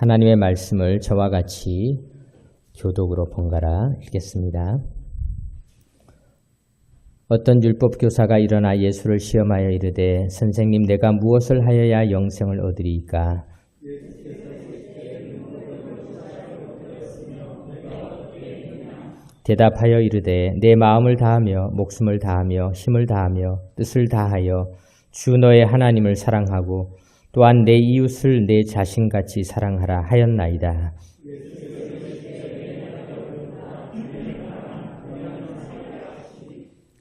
하나님의 말씀을 저와 같이 교독으로 번갈아 읽겠습니다. 어떤 율법 교사가 일어나 예수를 시험하여 이르되 선생님 내가 무엇을 하여야 영생을 얻으리이까? 대답하여 이르되 내 마음을 다하며 목숨을 다하며 힘을 다하며 뜻을 다하여 주 너의 하나님을 사랑하고 또한 내 이웃을 내 자신같이 사랑하라 하였나이다.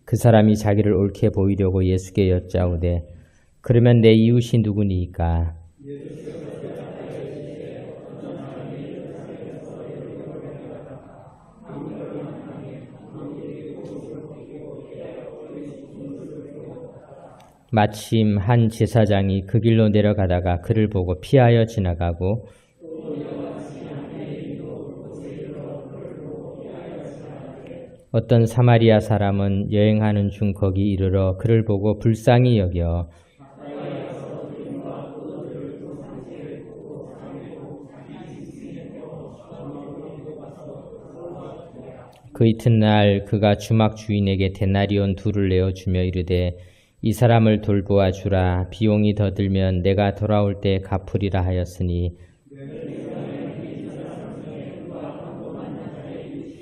그 사람이 자기를 옳게 보이려고 예수께 여짜오되 그러면 내 이웃이 누구니이까? 마침 한 제사장이 그 길로 내려가다가 그를 보고 피하여 지나가고 어떤 사마리아 사람은 여행하는 중 거기 이르러 그를 보고 불쌍히 여겨 그 이튿날 그가 주막 주인에게 데나리온 2를 내어주며 이르되 이 사람을 돌보아 주라. 비용이 더 들면 내가 돌아올 때 갚으리라 하였으니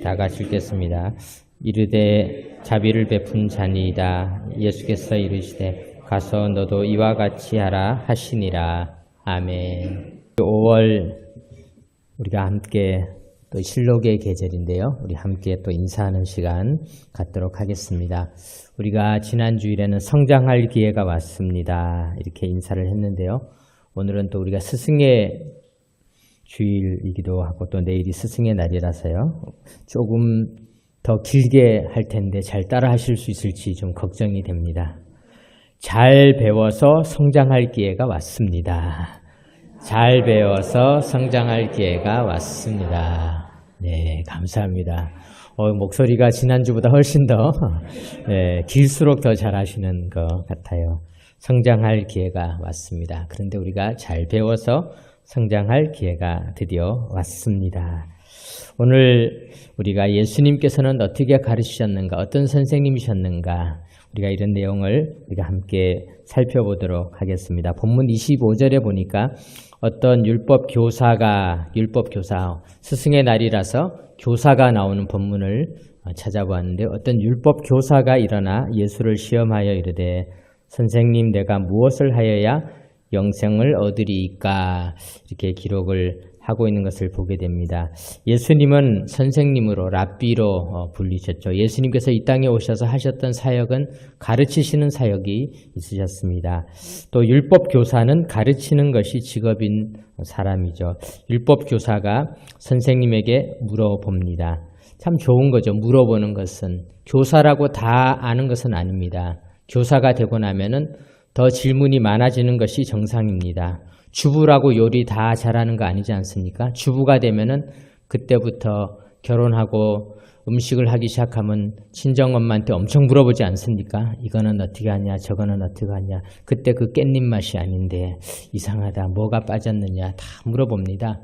다 같이 읽겠습니다. 이르되 자비를 베푼 자니이다. 예수께서 이르시되 가서 너도 이와 같이 하라 하시니라. 아멘. 5월 우리가 함께 또 실록의 계절인데요. 우리 함께 또 인사하는 시간 갖도록 하겠습니다. 우리가 지난 주일에는 성장할 기회가 왔습니다. 이렇게 인사를 했는데요. 오늘은 또 우리가 스승의 주일이기도 하고 또 내일이 스승의 날이라서요. 조금 더 길게 할 텐데 잘 따라 하실 수 있을지 좀 걱정이 됩니다. 잘 배워서 성장할 기회가 왔습니다. 잘 배워서 성장할 기회가 왔습니다. 네, 감사합니다. 목소리가 지난주보다 훨씬 더 길수록 더 잘하시는 것 같아요. 성장할 기회가 왔습니다. 그런데 우리가 잘 배워서 성장할 기회가 드디어 왔습니다. 오늘 우리가 예수님께서는 어떻게 가르치셨는가, 어떤 선생님이셨는가, 우리가 이런 내용을 우리가 함께 살펴보도록 하겠습니다. 본문 25절에 보니까 어떤 율법 교사, 스승의 날이라서 교사가 나오는 본문을 찾아보았는데 어떤 율법 교사가 일어나 예수를 시험하여 이르되 선생님 내가 무엇을 하여야 영생을 얻으리이까? 이렇게 기록을 하고 있는 것을 보게 됩니다. 예수님은 선생님으로 랍비로 불리셨죠. 예수님께서 이 땅에 오셔서 하셨던 사역은 가르치시는 사역이 있으셨습니다. 또 율법 교사는 가르치는 것이 직업인 사람이죠. 율법 교사가 선생님에게 물어봅니다. 참 좋은 거죠. 물어보는 것은. 교사라고 다 아는 것은 아닙니다. 교사가 되고 나면은 더 질문이 많아지는 것이 정상입니다. 주부라고 요리 다 잘하는 거 아니지 않습니까? 주부가 되면은 그때부터 결혼하고 음식을 하기 시작하면 친정엄마한테 엄청 물어보지 않습니까? 이거는 어떻게 하냐, 저거는 어떻게 하냐. 그때 그 깻잎 맛이 아닌데 이상하다, 뭐가 빠졌느냐 다 물어봅니다.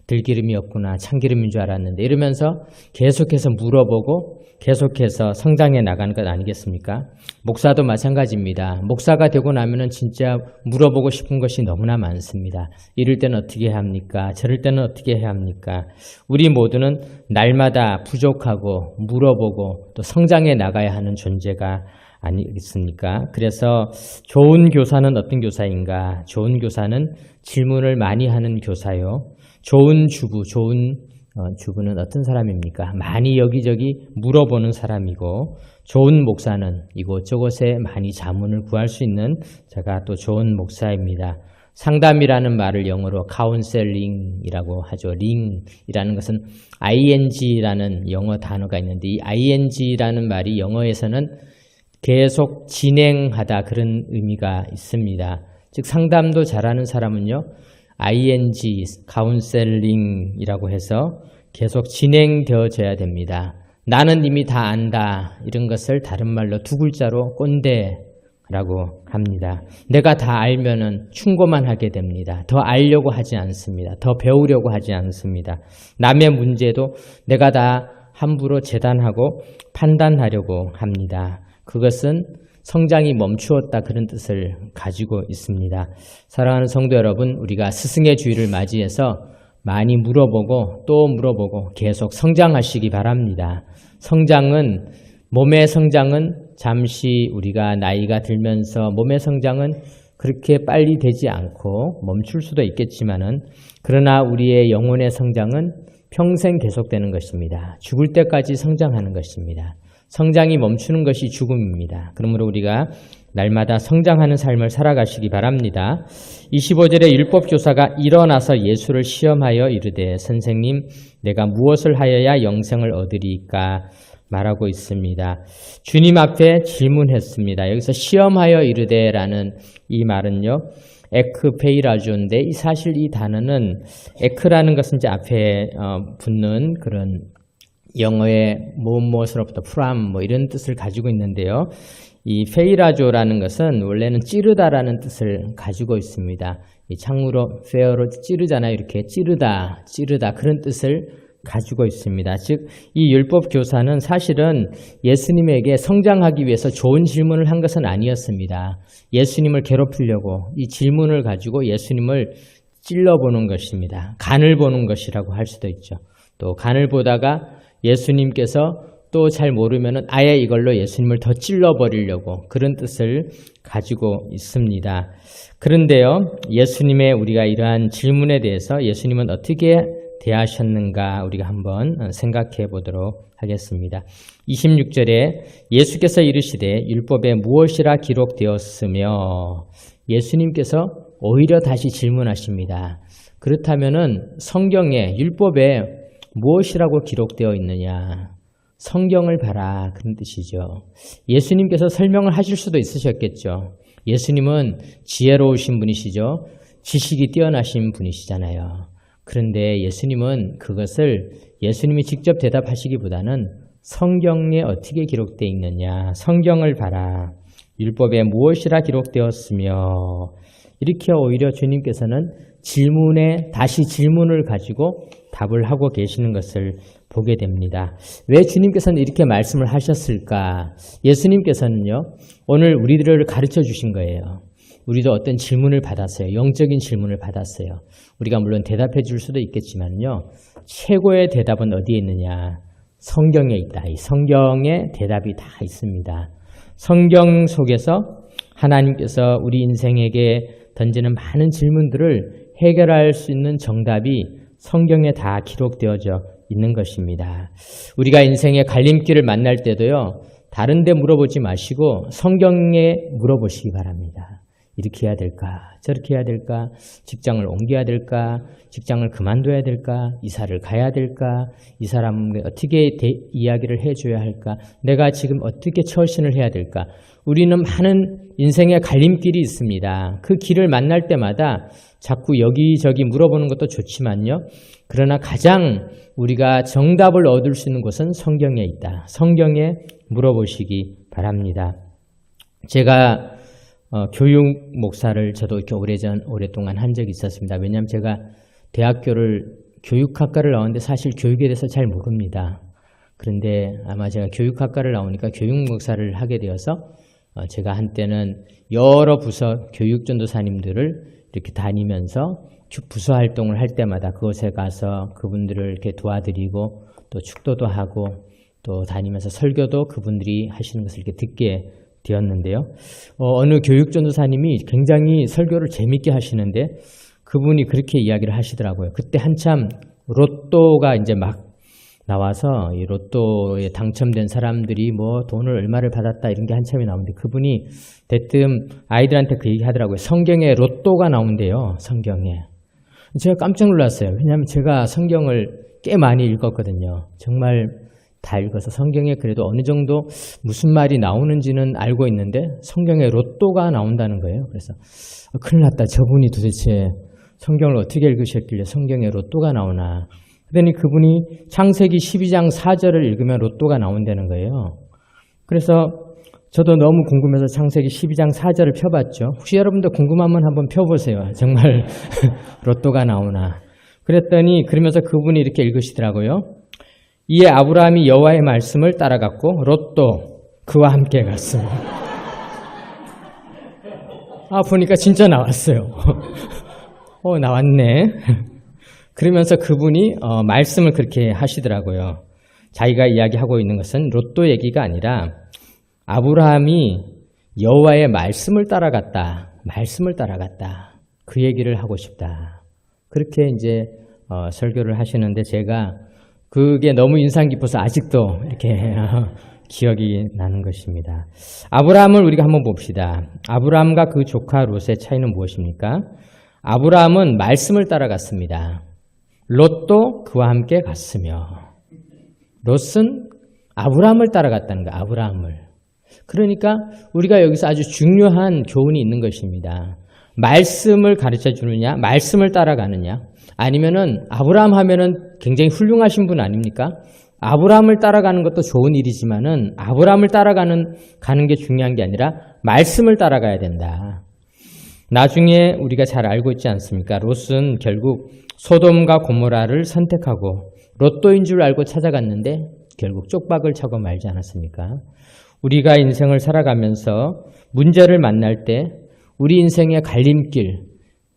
들기름이 없구나, 참기름인 줄 알았는데 이러면서 계속해서 물어보고 계속해서 성장해 나가는 것 아니겠습니까? 목사도 마찬가지입니다. 목사가 되고 나면은 진짜 물어보고 싶은 것이 너무나 많습니다. 이럴 때는 어떻게 해야 합니까? 저럴 때는 어떻게 해야 합니까? 우리 모두는 날마다 부족하고 물어보고 또 성장해 나가야 하는 존재가 아니겠습니까? 그래서 좋은 교사는 어떤 교사인가? 좋은 교사는 질문을 많이 하는 교사요. 좋은 주부는 어떤 사람입니까? 많이 여기저기 물어보는 사람이고 좋은 목사는 이곳저곳에 많이 자문을 구할 수 있는 제가 또 좋은 목사입니다. 상담이라는 말을 영어로 카운셀링이라고 하죠. 링이라는 것은 ing라는 영어 단어가 있는데 이 ing라는 말이 영어에서는 계속 진행하다 그런 의미가 있습니다. 즉 상담도 잘하는 사람은요. ing, 카운셀링이라고 해서 계속 진행되어져야 됩니다. 나는 이미 다 안다 이런 것을 다른 말로 2글자로 꼰대 라고 합니다. 내가 다 알면은 충고만 하게 됩니다. 더 알려고 하지 않습니다. 더 배우려고 하지 않습니다. 남의 문제도 내가 다 함부로 재단하고 판단하려고 합니다. 그것은 성장이 멈추었다 그런 뜻을 가지고 있습니다. 사랑하는 성도 여러분, 우리가 스승의 주일을 맞이해서 많이 물어보고 또 물어보고 계속 성장하시기 바랍니다. 몸의 성장은 잠시 우리가 나이가 들면서 몸의 성장은 그렇게 빨리 되지 않고 멈출 수도 있겠지만은 그러나 우리의 영혼의 성장은 평생 계속되는 것입니다. 죽을 때까지 성장하는 것입니다. 성장이 멈추는 것이 죽음입니다. 그러므로 우리가 날마다 성장하는 삶을 살아가시기 바랍니다. 25절에 율법교사가 일어나서 예수를 시험하여 이르되 선생님 내가 무엇을 하여야 영생을 얻으리까 말하고 있습니다. 주님 앞에 질문했습니다. 여기서 시험하여 이르되라는 이 말은요. 에크페이라조인데 사실 이 단어는 에크라는 것은 이제 앞에 붙는 그런 영어의 무엇으로부터 from 이런 뜻을 가지고 있는데요. 이 페이라조라는 것은 원래는 찌르다라는 뜻을 가지고 있습니다. 이 창으로 페어로 찌르잖아요. 이렇게 찌르다 그런 뜻을 가지고 있습니다. 즉, 이 율법 교사는 사실은 예수님에게 성장하기 위해서 좋은 질문을 한 것은 아니었습니다. 예수님을 괴롭히려고 이 질문을 가지고 예수님을 찔러보는 것입니다. 간을 보는 것이라고 할 수도 있죠. 또 간을 보다가 예수님께서 또 잘 모르면은 아예 이걸로 예수님을 더 찔러버리려고 그런 뜻을 가지고 있습니다. 그런데요, 예수님의 우리가 이러한 질문에 대해서 예수님은 어떻게 대하셨는가 우리가 한번 생각해 보도록 하겠습니다. 26절에 예수께서 이르시되 율법에 무엇이라 기록되었으며 예수님께서 오히려 다시 질문하십니다. 그렇다면은 성경에 율법에 무엇이라고 기록되어 있느냐? 성경을 봐라 그런 뜻이죠. 예수님께서 설명을 하실 수도 있으셨겠죠. 예수님은 지혜로우신 분이시죠. 지식이 뛰어나신 분이시잖아요. 그런데 예수님은 그것을 예수님이 직접 대답하시기보다는 성경에 어떻게 기록되어 있느냐, 성경을 봐라, 율법에 무엇이라 기록되었으며 이렇게 오히려 주님께서는 다시 질문을 가지고 답을 하고 계시는 것을 보게 됩니다. 왜 주님께서는 이렇게 말씀을 하셨을까? 예수님께서는요, 오늘 우리들을 가르쳐 주신 거예요. 우리도 어떤 질문을 받았어요. 영적인 질문을 받았어요. 우리가 물론 대답해 줄 수도 있겠지만요. 최고의 대답은 어디에 있느냐? 성경에 있다. 이 성경에 대답이 다 있습니다. 성경 속에서 하나님께서 우리 인생에게 던지는 많은 질문들을 해결할 수 있는 정답이 성경에 다 기록되어져 있는 것입니다. 우리가 인생의 갈림길을 만날 때도요. 다른 데 물어보지 마시고 성경에 물어보시기 바랍니다. 이렇게 해야 될까? 저렇게 해야 될까? 직장을 옮겨야 될까? 직장을 그만둬야 될까? 이사를 가야 될까? 이 사람에게 어떻게 이야기를 해줘야 할까? 내가 지금 어떻게 처신을 해야 될까? 우리는 많은 인생의 갈림길이 있습니다. 그 길을 만날 때마다 자꾸 여기저기 물어보는 것도 좋지만요. 그러나 가장 우리가 정답을 얻을 수 있는 곳은 성경에 있다. 성경에 물어보시기 바랍니다. 제가 교육 목사를 저도 이렇게 오랫동안 한 적이 있었습니다. 왜냐하면 제가 교육학과를 나왔는데 사실 교육에 대해서 잘 모릅니다. 그런데 아마 제가 교육학과를 나오니까 교육 목사를 하게 되어서 제가 한때는 여러 부서 교육전도사님들을 이렇게 다니면서 부서 활동을 할 때마다 그곳에 가서 그분들을 이렇게 도와드리고 또 축도도 하고 또 다니면서 설교도 그분들이 하시는 것을 이렇게 듣게 되었는데요. 어느 교육전도사님이 굉장히 설교를 재밌게 하시는데 그분이 그렇게 이야기를 하시더라고요. 그때 한참 로또가 이제 막 나와서 이 로또에 당첨된 사람들이 뭐 돈을 얼마를 받았다 이런 게 한참이 나오는데 그분이 대뜸 아이들한테 그 얘기 하더라고요. 성경에 로또가 나온대요. 성경에. 제가 깜짝 놀랐어요. 왜냐하면 제가 성경을 꽤 많이 읽었거든요. 정말 다 읽어서 성경에 그래도 어느 정도 무슨 말이 나오는지는 알고 있는데 성경에 로또가 나온다는 거예요. 그래서 큰일 났다. 저분이 도대체 성경을 어떻게 읽으셨길래 성경에 로또가 나오나. 그러니 그분이 창세기 12장 4절을 읽으면 로또가 나온다는 거예요. 그래서 저도 너무 궁금해서 창세기 12장 4절을 펴봤죠. 혹시 여러분도 궁금하면 한번 펴보세요. 정말 로또가 나오나. 그랬더니 그러면서 그분이 이렇게 읽으시더라고요. 이에 아브라함이 여호와의 말씀을 따라갔고 롯도 그와 함께 갔어요. 보니까 진짜 나왔어요. 나왔네. 그러면서 그분이 말씀을 그렇게 하시더라고요. 자기가 이야기하고 있는 것은 로또 얘기가 아니라 아브라함이 여호와의 말씀을 따라갔다. 말씀을 따라갔다. 그 얘기를 하고 싶다. 그렇게 이제 설교를 하시는데 제가 그게 너무 인상 깊어서 아직도 이렇게 기억이 나는 것입니다. 아브라함을 우리가 한번 봅시다. 아브라함과 그 조카 롯의 차이는 무엇입니까? 아브라함은 말씀을 따라갔습니다. 롯도 그와 함께 갔으며 롯은 아브라함을 따라갔다는 거예요. 아브라함을. 그러니까 우리가 여기서 아주 중요한 교훈이 있는 것입니다. 말씀을 가르쳐 주느냐, 말씀을 따라가느냐, 아니면은 아브라함 하면은 굉장히 훌륭하신 분 아닙니까? 아브라함을 따라가는 것도 좋은 일이지만은 아브라함을 따라가는 게 중요한 게 아니라 말씀을 따라가야 된다. 나중에 우리가 잘 알고 있지 않습니까? 롯은 결국 소돔과 고모라를 선택하고 로또인 줄 알고 찾아갔는데 결국 쪽박을 차고 말지 않았습니까? 우리가 인생을 살아가면서 문제를 만날 때 우리 인생의 갈림길,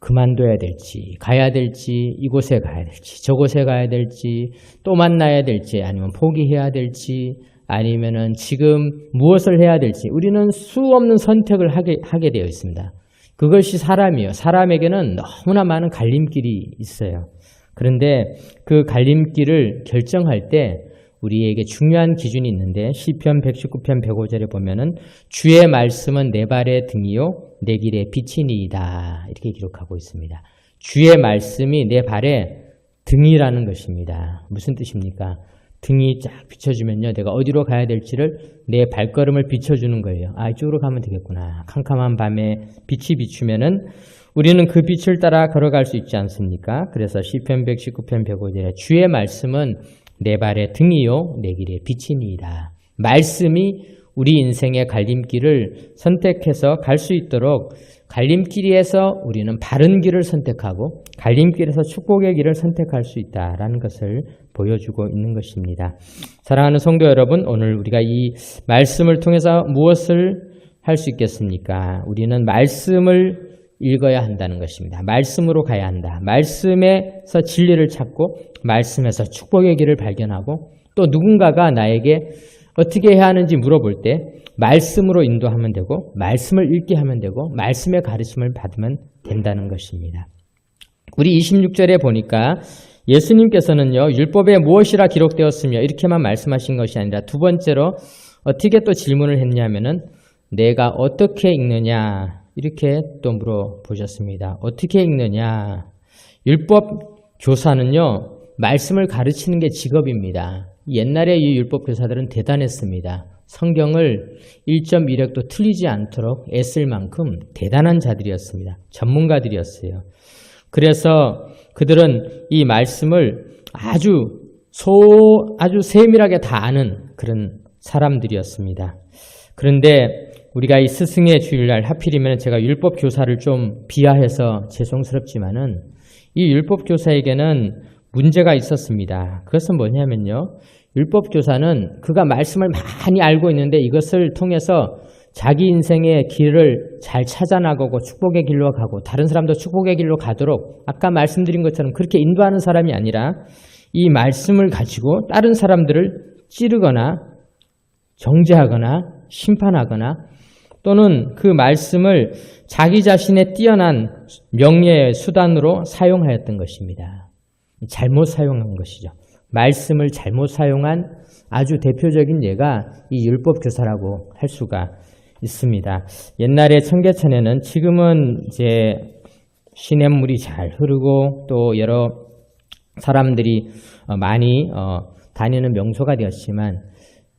그만둬야 될지, 가야 될지, 이곳에 가야 될지, 저곳에 가야 될지, 또 만나야 될지, 아니면 포기해야 될지, 아니면은 지금 무엇을 해야 될지, 우리는 수없는 선택을 하게 되어 있습니다. 그것이 사람이에요. 사람에게는 너무나 많은 갈림길이 있어요. 그런데 그 갈림길을 결정할 때 우리에게 중요한 기준이 있는데 시편 119편 105절에 보면은 주의 말씀은 내 발의 등이요 내 길의 빛이니이다 이렇게 기록하고 있습니다. 주의 말씀이 내 발의 등이라는 것입니다. 무슨 뜻입니까? 등이 쫙 비춰주면요 내가 어디로 가야 될지를 내 발걸음을 비춰주는 거예요. 이쪽으로 가면 되겠구나. 캄캄한 밤에 빛이 비추면은 우리는 그 빛을 따라 걸어갈 수 있지 않습니까? 그래서 시편 119편 105절에 주의 말씀은 내 발의 등이요 내 길의 빛이니이다. 말씀이 우리 인생의 갈림길을 선택해서 갈 수 있도록 갈림길에서 우리는 바른 길을 선택하고 갈림길에서 축복의 길을 선택할 수 있다라는 것을 보여주고 있는 것입니다. 사랑하는 성도 여러분, 오늘 우리가 이 말씀을 통해서 무엇을 할 수 있겠습니까? 우리는 말씀을 읽어야 한다는 것입니다. 말씀으로 가야 한다. 말씀에서 진리를 찾고 말씀에서 축복의 길을 발견하고 또 누군가가 나에게 어떻게 해야 하는지 물어볼 때 말씀으로 인도하면 되고 말씀을 읽게 하면 되고 말씀의 가르침을 받으면 된다는 것입니다. 우리 26절에 보니까 예수님께서는요 율법에 무엇이라 기록되었으며 이렇게만 말씀하신 것이 아니라 두 번째로 어떻게 또 질문을 했냐면은 내가 어떻게 읽느냐 이렇게 또 물어보셨습니다. 어떻게 읽느냐? 율법 교사는요 말씀을 가르치는 게 직업입니다. 옛날에 이 율법 교사들은 대단했습니다. 성경을 1.1획도 틀리지 않도록 애쓸 만큼 대단한 자들이었습니다. 전문가들이었어요. 그래서 그들은 이 말씀을 아주 세밀하게 다 아는 그런 사람들이었습니다. 그런데 우리가 이 스승의 주일날 하필이면 제가 율법 교사를 좀 비하해서 죄송스럽지만은 이 율법 교사에게는 문제가 있었습니다. 그것은 뭐냐면요. 율법 교사는 그가 말씀을 많이 알고 있는데 이것을 통해서 자기 인생의 길을 잘 찾아나가고 축복의 길로 가고 다른 사람도 축복의 길로 가도록 아까 말씀드린 것처럼 그렇게 인도하는 사람이 아니라 이 말씀을 가지고 다른 사람들을 찌르거나 정죄하거나 심판하거나 또는 그 말씀을 자기 자신의 뛰어난 명예의 수단으로 사용하였던 것입니다. 잘못 사용한 것이죠. 말씀을 잘못 사용한 아주 대표적인 예가 이 율법 교사라고 할 수가 있습니다. 옛날에 청계천에는 지금은 이제 시냇물이 잘 흐르고 또 여러 사람들이 많이 다니는 명소가 되었지만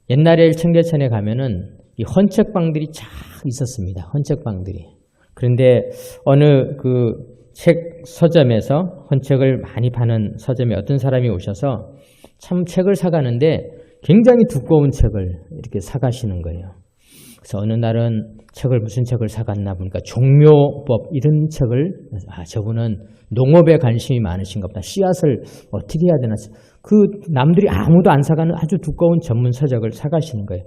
옛날에 청계천에 가면은 이 헌책방들이 쫙 있었습니다. 헌책방들이. 그런데 어느 그 책 서점에서 헌책을 많이 파는 서점에 어떤 사람이 오셔서 참 책을 사가는데 굉장히 두꺼운 책을 이렇게 사가시는 거예요. 그래서 어느 날은 무슨 책을 사갔나 보니까 종묘법 이런 책을, 저분은 농업에 관심이 많으신가 보다. 씨앗을 어떻게 해야 되나. 그 남들이 아무도 안 사가는 아주 두꺼운 전문 서적을 사가시는 거예요.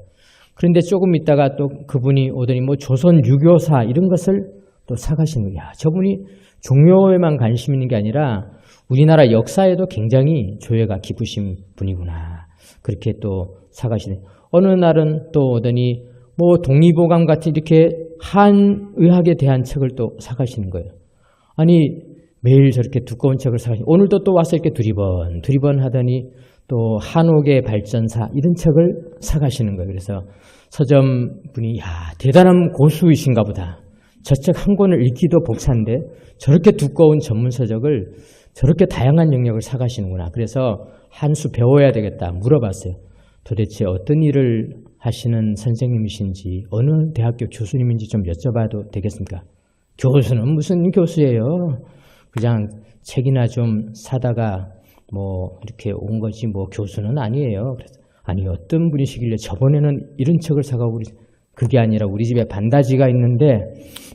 그런데 조금 있다가 또 그분이 오더니 뭐 조선 유교사 이런 것을 또 사가시는 거예요. 저분이 종묘에만 관심 있는 게 아니라 우리나라 역사에도 굉장히 조예가 깊으신 분이구나. 그렇게 또 사가시네. 어느 날은 또 오더니 뭐 동의보감 같은 이렇게 한의학에 대한 책을 또 사가시는 거예요. 아니 매일 저렇게 두꺼운 책을 사가시니 오늘도 또 와서 이렇게 두리번 하더니 또 한옥의 발전사 이런 책을 사가시는 거예요. 그래서 서점 분이 대단한 고수이신가 보다. 저 책 한 권을 읽기도 벅찬데 저렇게 두꺼운 전문 서적을 저렇게 다양한 영역을 사가시는구나. 그래서 한 수 배워야 되겠다 물어봤어요. 도대체 어떤 일을 하시는 선생님이신지 어느 대학교 교수님인지 좀 여쭤봐도 되겠습니까? 교수는 무슨 교수예요? 그냥 책이나 좀 사다가 뭐 이렇게 온 거지 뭐 교수는 아니에요. 그래서 아니 어떤 분이시길래 저번에는 이런 책을 사가고 그게 아니라 우리 집에 반다지가 있는데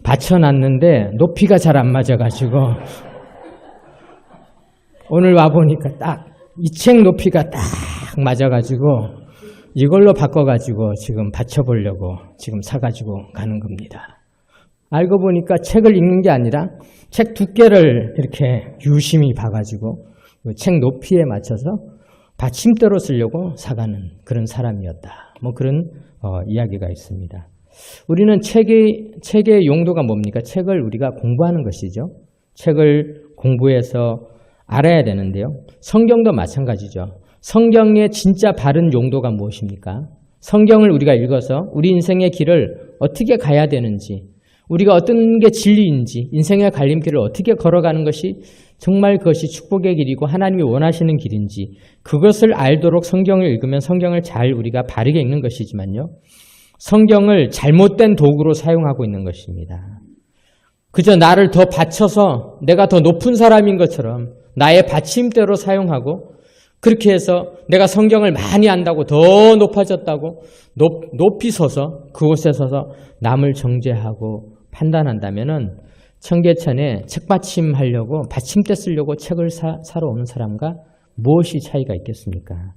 받쳐놨는데 높이가 잘 안 맞아가지고 오늘 와보니까 딱 이 책 높이가 딱 맞아가지고 이걸로 바꿔가지고 지금 받쳐보려고 지금 사가지고 가는 겁니다. 알고 보니까 책을 읽는 게 아니라 책 두께를 이렇게 유심히 봐가지고 책 높이에 맞춰서 받침대로 쓰려고 사가는 그런 사람이었다. 뭐 그런 이야기가 있습니다. 우리는 책의 용도가 뭡니까? 책을 우리가 공부하는 것이죠. 책을 공부해서 알아야 되는데요. 성경도 마찬가지죠. 성경의 진짜 바른 용도가 무엇입니까? 성경을 우리가 읽어서 우리 인생의 길을 어떻게 가야 되는지, 우리가 어떤 게 진리인지, 인생의 갈림길을 어떻게 걸어가는 것이 정말 그것이 축복의 길이고 하나님이 원하시는 길인지 그것을 알도록 성경을 읽으면 성경을 잘 우리가 바르게 읽는 것이지만요. 성경을 잘못된 도구로 사용하고 있는 것입니다. 그저 나를 더 받쳐서 내가 더 높은 사람인 것처럼 나의 받침대로 사용하고 그렇게 해서 내가 성경을 많이 안다고 더 높아졌다고 높이 서서 그곳에 서서 남을 정죄하고 판단한다면은 청계천에 책받침하려고 받침대 쓰려고 책을 사러 오는 사람과 무엇이 차이가 있겠습니까?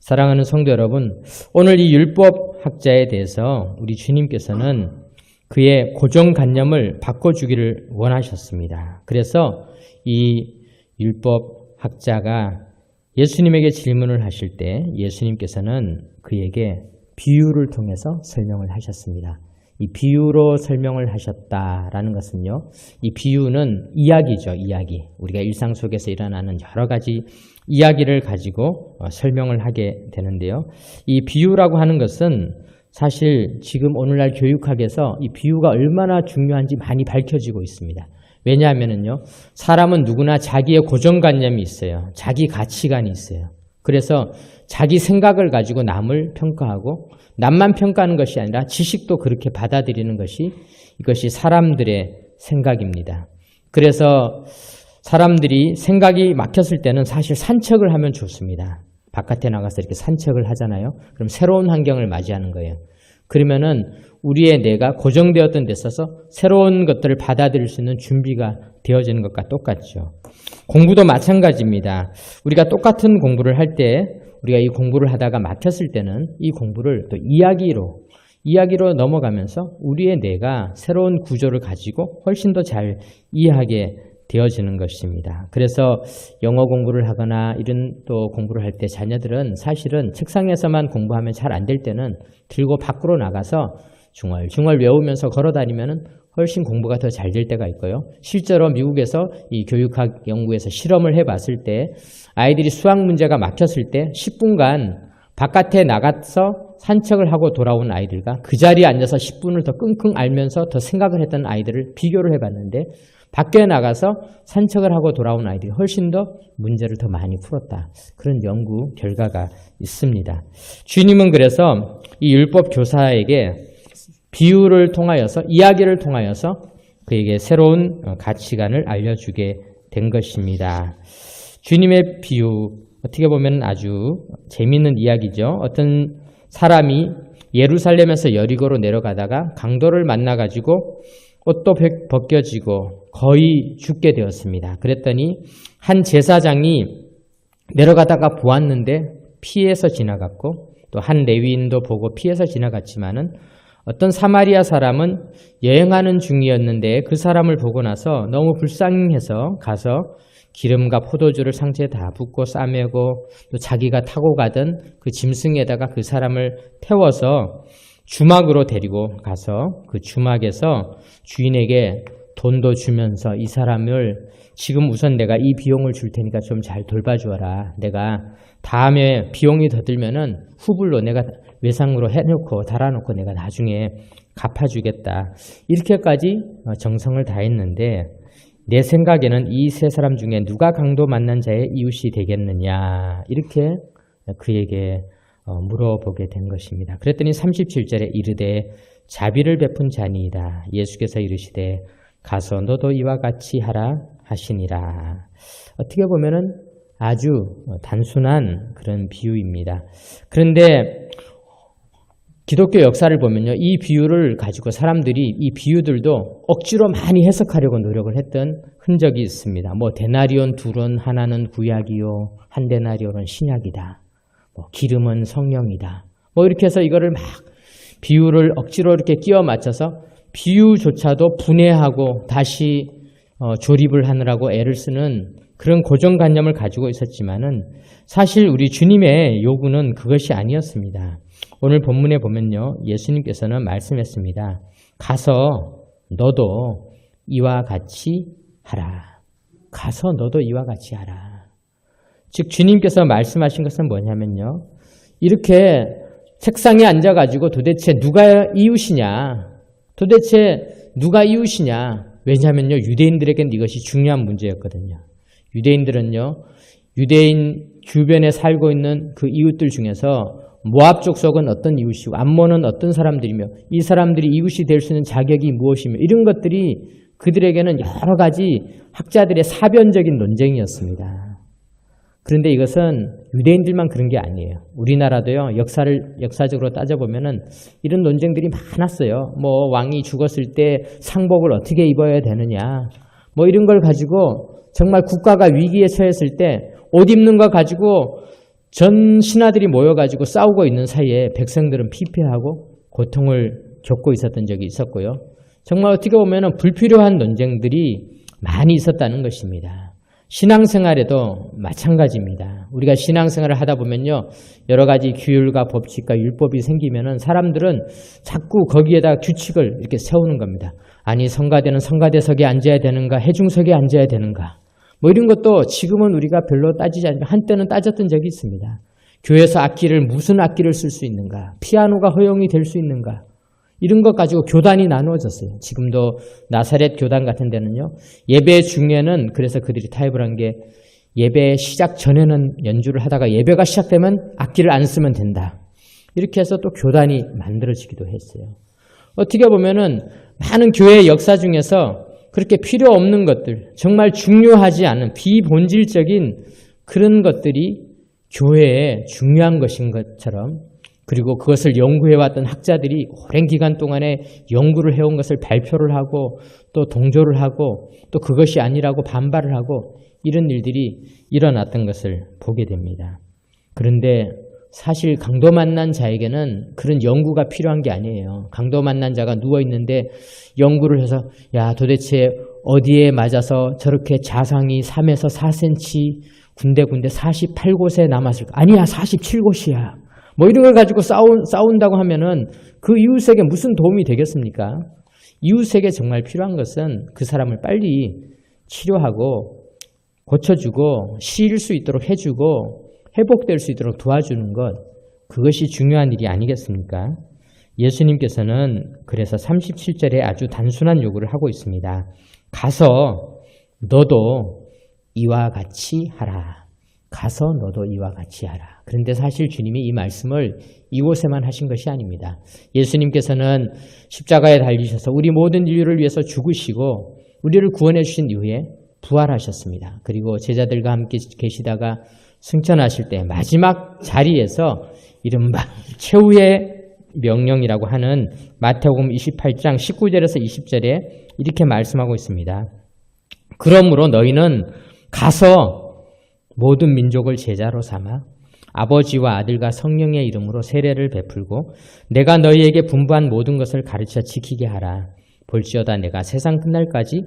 사랑하는 성도 여러분, 오늘 이 율법학자에 대해서 우리 주님께서는 그의 고정관념을 바꿔주기를 원하셨습니다. 그래서 이 율법학자가 예수님에게 질문을 하실 때 예수님께서는 그에게 비유를 통해서 설명을 하셨습니다. 이 비유로 설명을 하셨다라는 것은요. 이 비유는 이야기죠. 이야기. 우리가 일상 속에서 일어나는 여러 가지 이야기를 가지고 설명을 하게 되는데요. 이 비유라고 하는 것은 사실 지금 오늘날 교육학에서 이 비유가 얼마나 중요한지 많이 밝혀지고 있습니다. 왜냐하면요, 사람은 누구나 자기의 고정관념이 있어요. 자기 가치관이 있어요. 그래서 자기 생각을 가지고 남을 평가하고 남만 평가하는 것이 아니라 지식도 그렇게 받아들이는 것이 이것이 사람들의 생각입니다. 그래서 사람들이 생각이 막혔을 때는 사실 산책을 하면 좋습니다. 바깥에 나가서 이렇게 산책을 하잖아요. 그럼 새로운 환경을 맞이하는 거예요. 그러면은 우리의 뇌가 고정되었던 데 있어서 새로운 것들을 받아들일 수 있는 준비가 되어지는 것과 똑같죠. 공부도 마찬가지입니다. 우리가 똑같은 공부를 할 때 우리가 이 공부를 하다가 막혔을 때는 이 공부를 또 이야기로 넘어가면서 우리의 뇌가 새로운 구조를 가지고 훨씬 더 잘 이해하게 되어지는 것입니다. 그래서 영어 공부를 하거나 이런 또 공부를 할 때 자녀들은 사실은 책상에서만 공부하면 잘 안 될 때는 들고 밖으로 나가서 중얼중얼 외우면서 걸어다니면 훨씬 공부가 더 잘 될 때가 있고요. 실제로 미국에서 이 교육학 연구에서 실험을 해봤을 때 아이들이 수학 문제가 막혔을 때 10분간 바깥에 나가서 산책을 하고 돌아온 아이들과 그 자리에 앉아서 10분을 더 끙끙 앓면서 더 생각을 했던 아이들을 비교를 해봤는데 밖에 나가서 산책을 하고 돌아온 아이들이 훨씬 더 문제를 더 많이 풀었다. 그런 연구 결과가 있습니다. 주님은 그래서 이 율법 교사에게 비유를 통하여서 이야기를 통하여서 그에게 새로운 가치관을 알려주게 된 것입니다. 주님의 비유 어떻게 보면 아주 재미있는 이야기죠. 어떤 사람이 예루살렘에서 여리고로 내려가다가 강도를 만나가지고 옷도 벗겨지고 거의 죽게 되었습니다. 그랬더니 한 제사장이 내려가다가 보았는데 피해서 지나갔고 또 한 레위인도 보고 피해서 지나갔지만은 어떤 사마리아 사람은 여행하는 중이었는데 그 사람을 보고 나서 너무 불쌍해서 가서 기름과 포도주를 상체에 다 붓고 싸매고 또 자기가 타고 가던 그 짐승에다가 그 사람을 태워서 주막으로 데리고 가서 그 주막에서 주인에게 돈도 주면서 이 사람을 지금 우선 내가 이 비용을 줄 테니까 좀 잘 돌봐주어라. 내가 다음에 비용이 더 들면은 후불로 내가 외상으로 해놓고 달아놓고 내가 나중에 갚아주겠다. 이렇게까지 정성을 다했는데 내 생각에는 이 세 사람 중에 누가 강도 만난 자의 이웃이 되겠느냐 이렇게 그에게 물어보게 된 것입니다. 그랬더니 37절에 이르되 자비를 베푼 자니이다. 예수께서 이르시되 가서 너도 이와 같이 하라 하시니라. 어떻게 보면은 아주 단순한 그런 비유입니다. 그런데 기독교 역사를 보면요, 이 비유를 가지고 사람들이 이 비유들도 억지로 많이 해석하려고 노력을 했던 흔적이 있습니다. 뭐 데나리온 둘은 하나는 구약이요, 한 데나리온은 신약이다. 뭐 기름은 성령이다. 뭐 이렇게 해서 이거를 막 비유를 억지로 이렇게 끼워 맞춰서 비유조차도 분해하고 다시 조립을 하느라고 애를 쓰는 그런 고정관념을 가지고 있었지만은 사실 우리 주님의 요구는 그것이 아니었습니다. 오늘 본문에 보면요, 예수님께서는 말씀했습니다. 가서 너도 이와 같이 하라. 가서 너도 이와 같이 하라. 즉 주님께서 말씀하신 것은 뭐냐면요, 이렇게 책상에 앉아가지고 도대체 누가 이웃이냐, 도대체 누가 이웃이냐. 왜냐하면요, 유대인들에게는 이것이 중요한 문제였거든요. 유대인들은요, 유대인 주변에 살고 있는 그 이웃들 중에서 모압 족속은 어떤 이웃이고 암몬은 어떤 사람들이며 이 사람들이 이웃이 될 수 있는 자격이 무엇이며 이런 것들이 그들에게는 여러 가지 학자들의 사변적인 논쟁이었습니다. 그런데 이것은 유대인들만 그런 게 아니에요. 우리나라도요, 역사적으로 따져보면은 이런 논쟁들이 많았어요. 뭐 왕이 죽었을 때 상복을 어떻게 입어야 되느냐, 뭐 이런 걸 가지고 정말 국가가 위기에 처했을 때 옷 입는 거 가지고 전 신하들이 모여가지고 싸우고 있는 사이에 백성들은 피폐하고 고통을 겪고 있었던 적이 있었고요. 정말 어떻게 보면 불필요한 논쟁들이 많이 있었다는 것입니다. 신앙생활에도 마찬가지입니다. 우리가 신앙생활을 하다 보면요, 여러 가지 규율과 법칙과 율법이 생기면은 사람들은 자꾸 거기에다 규칙을 이렇게 세우는 겁니다. 아니, 성가대는 성가대석에 앉아야 되는가, 해중석에 앉아야 되는가, 뭐 이런 것도 지금은 우리가 별로 따지지 않지만 한때는 따졌던 적이 있습니다. 교회에서 무슨 악기를 쓸 수 있는가, 피아노가 허용이 될 수 있는가, 이런 것 가지고 교단이 나누어졌어요. 지금도 나사렛 교단 같은 데는요, 예배 중에는 그래서 그들이 타협을 한 게 예배 시작 전에는 연주를 하다가 예배가 시작되면 악기를 안 쓰면 된다. 이렇게 해서 또 교단이 만들어지기도 했어요. 어떻게 보면은 많은 교회의 역사 중에서 그렇게 필요 없는 것들, 정말 중요하지 않은 비본질적인 그런 것들이 교회에 중요한 것인 것처럼, 그리고 그것을 연구해왔던 학자들이 오랜 기간 동안에 연구를 해온 것을 발표를 하고 또 동조를 하고 또 그것이 아니라고 반발을 하고 이런 일들이 일어났던 것을 보게 됩니다. 그런데 사실 강도 만난 자에게는 그런 연구가 필요한 게 아니에요. 강도 만난 자가 누워있는데 연구를 해서 야, 도대체 어디에 맞아서 저렇게 자상이 3에서 4cm 군데군데 48곳에 남았을까? 아니야, 47곳이야. 뭐 이런 걸 가지고 싸운다고 하면은 그 이웃에게 무슨 도움이 되겠습니까? 이웃에게 정말 필요한 것은 그 사람을 빨리 치료하고 고쳐주고 쉴 수 있도록 해주고 회복될 수 있도록 도와주는 것, 그것이 중요한 일이 아니겠습니까? 예수님께서는 그래서 37절에 아주 단순한 요구를 하고 있습니다. 가서 너도 이와 같이 하라. 가서 너도 이와 같이 하라. 그런데 사실 주님이 이 말씀을 이곳에만 하신 것이 아닙니다. 예수님께서는 십자가에 달리셔서 우리 모든 인류를 위해서 죽으시고 우리를 구원해 주신 이후에 부활하셨습니다. 그리고 제자들과 함께 계시다가 승천하실 때 마지막 자리에서 이른바 최후의 명령이라고 하는 마태복음 28장 19절에서 20절에 이렇게 말씀하고 있습니다. 그러므로 너희는 가서 모든 민족을 제자로 삼아 아버지와 아들과 성령의 이름으로 세례를 베풀고 내가 너희에게 분부한 모든 것을 가르쳐 지키게 하라. 볼지어다 내가 세상 끝날까지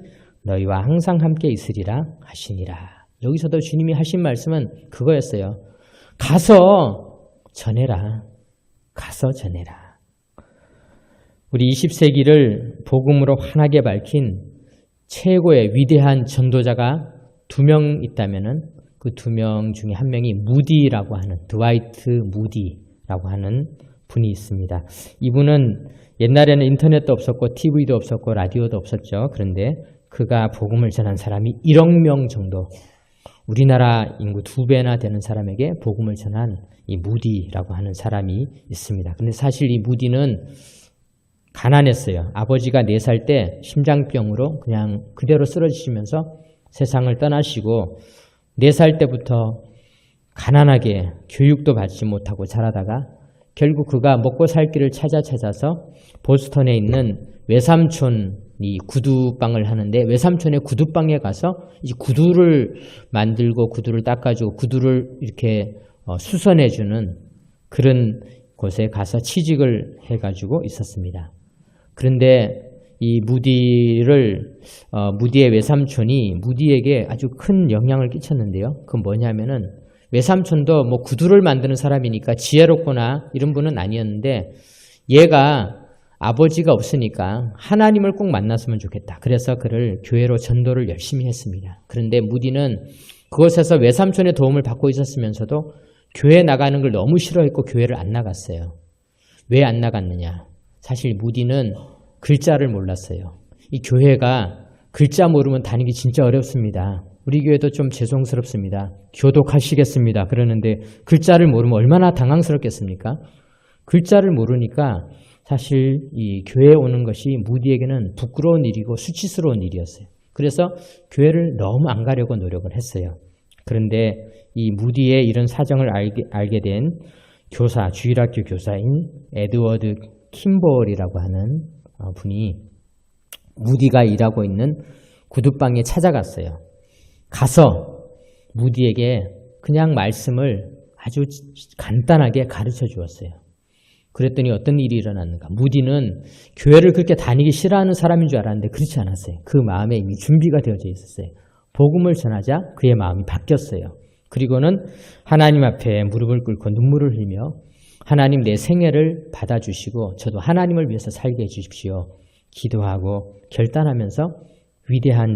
너희와 항상 함께 있으리라 하시니라. 여기서도 주님이 하신 말씀은 그거였어요. 가서 전해라. 가서 전해라. 우리 20세기를 복음으로 환하게 밝힌 최고의 위대한 전도자가 2명 있다면은 그 2명 중에 한 명이 무디라고 하는 드와이트 무디라고 하는 분이 있습니다. 이분은 옛날에는 인터넷도 없었고 TV도 없었고 라디오도 없었죠. 그런데 그가 복음을 전한 사람이 1억 명 정도, 우리나라 인구 2배나 되는 사람에게 복음을 전한 이 무디라고 하는 사람이 있습니다. 근데 사실 이 무디는 가난했어요. 아버지가 4살 때 심장병으로 그냥 그대로 쓰러지시면서 세상을 떠나시고 4살 때부터 가난하게 교육도 받지 못하고 자라다가 결국 그가 먹고 살 길을 찾아서 보스턴에 있는 외삼촌이 구두방을 하는데 외삼촌의 구두방에 가서 이 구두를 만들고 구두를 닦아주고 구두를 이렇게 수선해주는 그런 곳에 가서 취직을 해가지고 있었습니다. 그런데 이 무디의 외삼촌이 무디에게 아주 큰 영향을 끼쳤는데요. 그건 뭐냐면은 외삼촌도 뭐 구두를 만드는 사람이니까 지혜롭거나 이런 분은 아니었는데 얘가 아버지가 없으니까 하나님을 꼭 만났으면 좋겠다. 그래서 그를 교회로 전도를 열심히 했습니다. 그런데 무디는 그곳에서 외삼촌의 도움을 받고 있었으면서도 교회 나가는 걸 너무 싫어했고 교회를 안 나갔어요. 왜 안 나갔느냐? 사실 무디는 글자를 몰랐어요. 이 교회가 글자 모르면 다니기 진짜 어렵습니다. 우리 교회도 좀 죄송스럽습니다. 교독하시겠습니다. 그러는데 글자를 모르면 얼마나 당황스럽겠습니까? 글자를 모르니까 사실 이 교회에 오는 것이 무디에게는 부끄러운 일이고 수치스러운 일이었어요. 그래서 교회를 너무 안 가려고 노력을 했어요. 그런데 이 무디의 이런 사정을 알게 된 교사, 주일학교 교사인 에드워드 킴볼이라고 하는 분이 무디가 일하고 있는 구두방에 찾아갔어요. 가서 무디에게 그냥 말씀을 아주 간단하게 가르쳐 주었어요. 그랬더니 어떤 일이 일어났는가. 무디는 교회를 그렇게 다니기 싫어하는 사람인 줄 알았는데 그렇지 않았어요. 그 마음에 이미 준비가 되어져 있었어요. 복음을 전하자 그의 마음이 바뀌었어요. 그리고는 하나님 앞에 무릎을 꿇고 눈물을 흘리며 하나님 내 생애를 받아주시고 저도 하나님을 위해서 살게 해주십시오. 기도하고 결단하면서 위대한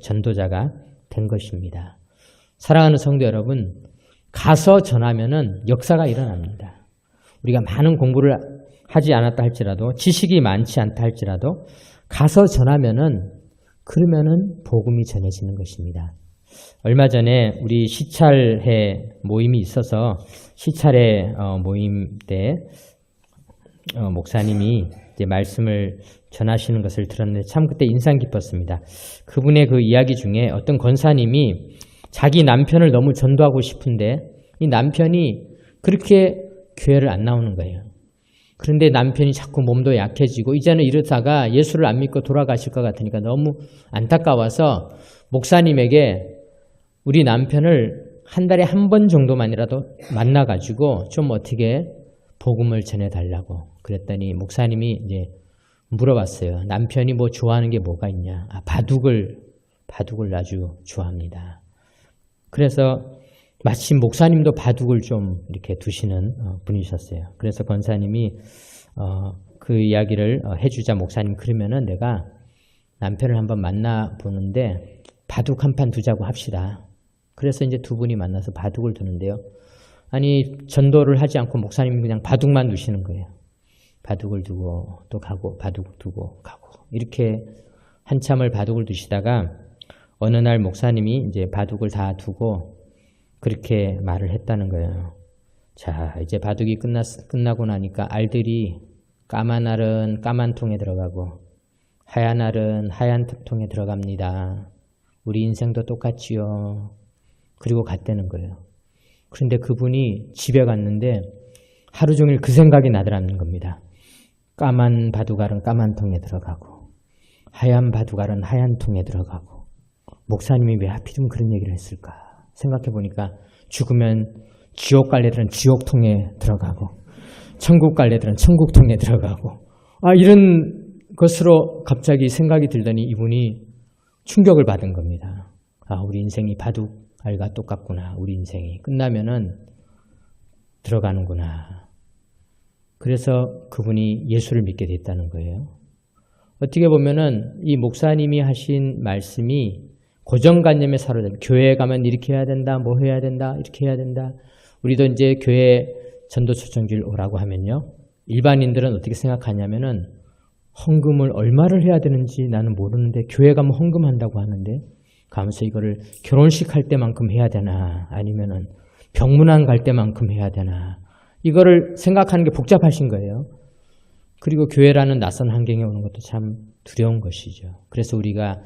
전도자가 된 것입니다. 사랑하는 성도 여러분, 가서 전하면은 역사가 일어납니다. 우리가 많은 공부를 하지 않았다 할지라도 지식이 많지 않다 할지라도 가서 전하면은 그러면은 복음이 전해지는 것입니다. 얼마 전에 우리 시찰회 모임이 있어서 시찰회 모임 때 목사님이 이제 말씀을 전하시는 것을 들었는데 참 그때 인상 깊었습니다. 그분의 그 이야기 중에 어떤 권사님이 자기 남편을 너무 전도하고 싶은데 이 남편이 그렇게 교회를 안 나오는 거예요. 그런데 남편이 자꾸 몸도 약해지고 이제는 이러다가 예수를 안 믿고 돌아가실 것 같으니까 너무 안타까워서 목사님에게 우리 남편을 한 달에 한 번 정도만이라도 만나가지고 좀 어떻게 복음을 전해달라고 그랬더니 목사님이 이제 물어봤어요. 남편이 뭐 좋아하는 게 뭐가 있냐. 바둑을 아주 좋아합니다. 그래서 마침 목사님도 바둑을 좀 이렇게 두시는 분이셨어요. 그래서 권사님이 그 이야기를 해주자 목사님 그러면은 내가 남편을 한번 만나보는데 바둑 한 판 두자고 합시다. 그래서 이제 두 분이 만나서 바둑을 두는데요. 아니 전도를 하지 않고 목사님이 그냥 바둑만 두시는 거예요. 바둑을 두고 또 가고 바둑 두고 가고 이렇게 한참을 바둑을 두시다가 어느 날 목사님이 이제 바둑을 다 두고 그렇게 말을 했다는 거예요. 자, 이제 바둑이 끝나고 나니까 알들이 까만 알은 까만 통에 들어가고 하얀 알은 하얀 통에 들어갑니다. 우리 인생도 똑같지요. 그리고 갔다는 거예요. 그런데 그분이 집에 갔는데 하루 종일 그 생각이 나더라는 겁니다. 까만 바둑알은 까만 통에 들어가고 하얀 바둑알은 하얀 통에 들어가고 목사님이 왜 하필이면 그런 얘기를 했을까 생각해 보니까 죽으면 지옥 갈래들은 지옥통에 들어가고 천국 갈래들은 천국통에 들어가고 이런 것으로 갑자기 생각이 들더니 이분이 충격을 받은 겁니다. 우리 인생이 바둑알과 똑같구나. 우리 인생이 끝나면은 들어가는구나. 그래서 그분이 예수를 믿게 됐다는 거예요. 어떻게 보면은 이 목사님이 하신 말씀이 고정관념에 사로잡힌 교회에 가면 이렇게 해야 된다, 뭐 해야 된다, 이렇게 해야 된다. 우리도 이제 교회 전도 초청주일 오라고 하면요. 일반인들은 어떻게 생각하냐면은 헌금을 얼마를 해야 되는지 나는 모르는데 교회 가면 헌금한다고 하는데 가면서 이거를 결혼식 할 때만큼 해야 되나 아니면은 병문안 갈 때만큼 해야 되나 이거를 생각하는 게 복잡하신 거예요. 그리고 교회라는 낯선 환경에 오는 것도 참 두려운 것이죠. 그래서 우리가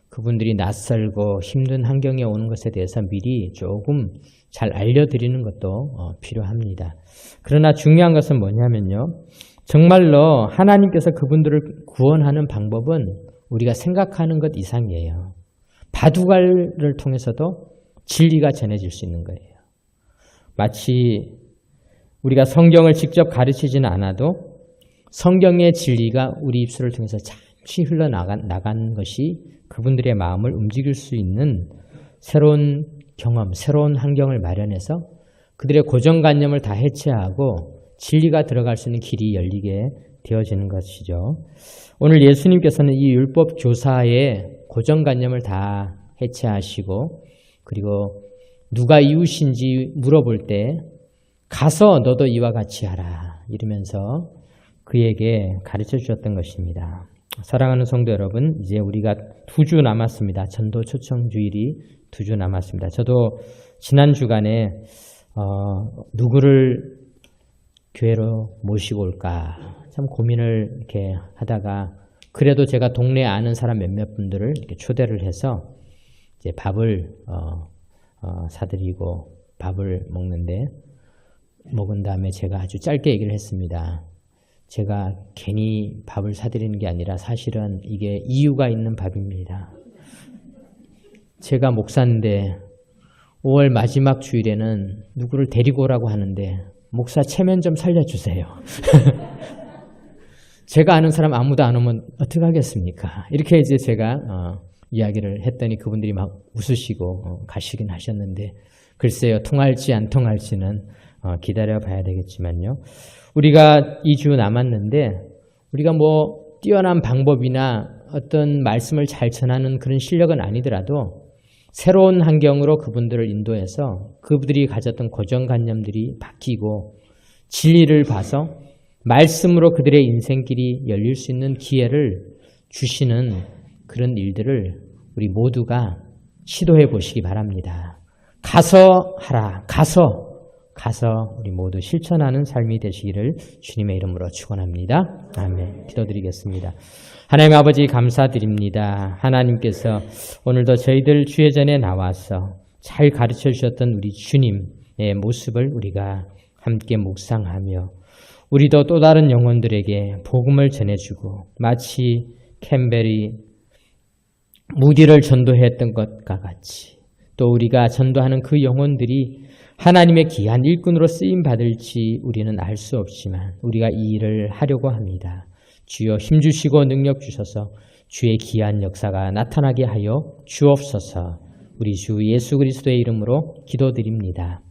그분들이 낯설고 힘든 환경에 오는 것에 대해서 미리 조금 잘 알려드리는 것도 필요합니다. 그러나 중요한 것은 뭐냐면요. 정말로 하나님께서 그분들을 구원하는 방법은 우리가 생각하는 것 이상이에요. 바둑알을 통해서도 진리가 전해질 수 있는 거예요. 마치 우리가 성경을 직접 가르치지는 않아도 성경의 진리가 우리 입술을 통해서 잠시 흘러나간 것이 그분들의 마음을 움직일 수 있는 새로운 경험, 새로운 환경을 마련해서 그들의 고정관념을 다 해체하고 진리가 들어갈 수 있는 길이 열리게 되어지는 것이죠. 오늘 예수님께서는 이 율법 교사의 고정관념을 다 해체하시고 그리고 누가 이웃인지 물어볼 때 가서 너도 이와 같이 하라 이러면서 그에게 가르쳐 주셨던 것입니다. 사랑하는 성도 여러분, 이제 우리가 2주 남았습니다. 전도 초청주일이 2주 남았습니다. 저도 지난 주간에 누구를 교회로 모시고 올까 참 고민을 이렇게 하다가 그래도 제가 동네에 아는 사람 몇몇 분들을 이렇게 초대를 해서 이제 밥을 사드리고 밥을 먹은 다음에 제가 아주 짧게 얘기를 했습니다. 제가 괜히 밥을 사드리는 게 아니라 사실은 이게 이유가 있는 밥입니다. 제가 목사인데 5월 마지막 주일에는 누구를 데리고 오라고 하는데 목사 체면 좀 살려주세요. 제가 아는 사람 아무도 안 오면 어떻게 하겠습니까? 이렇게 이제 제가 이야기를 했더니 그분들이 막 웃으시고 가시긴 하셨는데 글쎄요, 통할지 안 통할지는 기다려 봐야 되겠지만요. 우리가 2주 남았는데 우리가 뭐 뛰어난 방법이나 어떤 말씀을 잘 전하는 그런 실력은 아니더라도 새로운 환경으로 그분들을 인도해서 그분들이 가졌던 고정관념들이 바뀌고 진리를 봐서 말씀으로 그들의 인생길이 열릴 수 있는 기회를 주시는 그런 일들을 우리 모두가 시도해 보시기 바랍니다. 가서 하라. 가서 우리 모두 실천하는 삶이 되시기를 주님의 이름으로 축원합니다. 아멘. 기도드리겠습니다. 하나님 아버지 감사드립니다. 하나님께서 오늘도 저희들 주예전에 나와서 잘 가르쳐 주셨던 우리 주님의 모습을 우리가 함께 묵상하며 우리도 또 다른 영혼들에게 복음을 전해주고 마치 캠벨이 무디를 전도했던 것과 같이 또 우리가 전도하는 그 영혼들이 하나님의 귀한 일꾼으로 쓰임 받을지 우리는 알 수 없지만 우리가 이 일을 하려고 합니다. 주여 힘주시고 능력 주셔서 주의 귀한 역사가 나타나게 하여 주옵소서. 우리 주 예수 그리스도의 이름으로 기도드립니다.